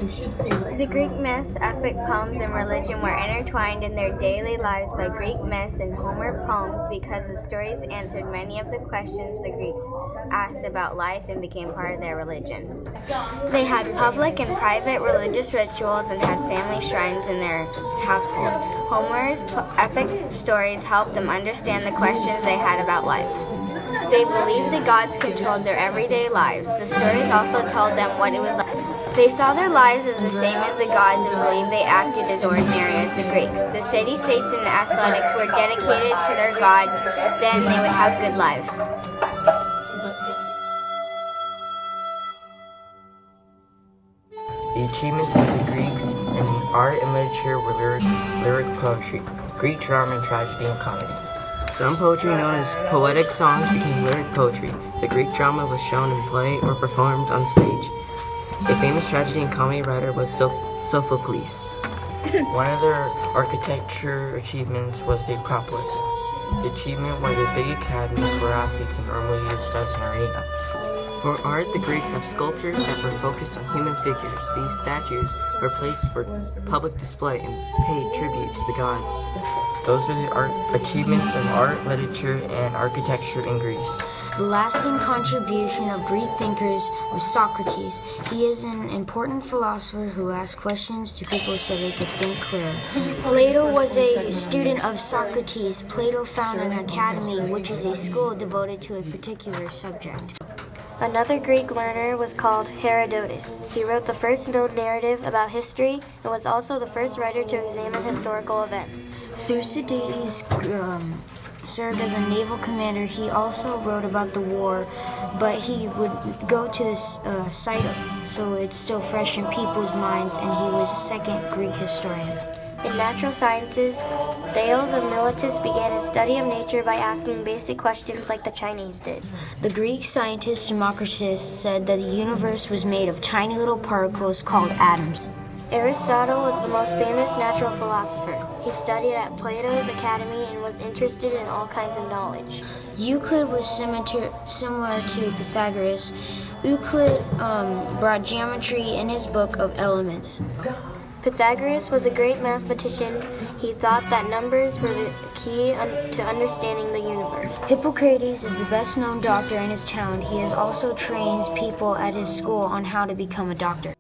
The Greek myths, epic poems, and religion were intertwined in their daily lives by Greek myths and Homer poems because the stories answered many of the questions the Greeks asked about life and became part of their religion. They had public and private religious rituals and had family shrines in their household. Homer's epic stories helped them understand the questions they had about life. They believed the gods controlled their everyday lives. The stories also told them what it was like. They saw their lives as the same as the gods and believed they acted as ordinary as the Greeks. The city-states and athletics were dedicated to their god, then they would have good lives. The achievements of the Greeks in art and literature were lyric poetry, Greek drama, and tragedy and comedy. Some poetry known as poetic songs became lyric poetry. The Greek drama was shown in play or performed on stage. A famous tragedy and comedy writer was Sophocles. One of their architecture achievements was the Acropolis. The achievement was a big academy for athletes and normally used as an arena. For art, the Greeks have sculptures that were focused on human figures. These statues were placed for public display and paid tribute to the gods. Those are the achievements in art, literature, and architecture in Greece. The lasting contribution of Greek thinkers was Socrates. He is an important philosopher who asked questions to people so they could think clearer. Plato was a student of Socrates. Plato founded an academy, which is a school devoted to a particular subject. Another Greek learner was called Herodotus. He wrote the first known narrative about history and was also the first writer to examine historical events. Thucydides served as a naval commander. He also wrote about the war, but he would go to this site so it's still fresh in people's minds, and he was a second Greek historian. In natural sciences, Thales of Miletus began his study of nature by asking basic questions like the Chinese did. The Greek scientist Democritus said that the universe was made of tiny little particles called atoms. Aristotle was the most famous natural philosopher. He studied at Plato's academy and was interested in all kinds of knowledge. Euclid was similar to Pythagoras. Euclid brought geometry in his book of Elements. Pythagoras was a great mathematician. He thought that numbers were the key to understanding the universe. Hippocrates is the best-known doctor in his town. He has also trained people at his school on how to become a doctor.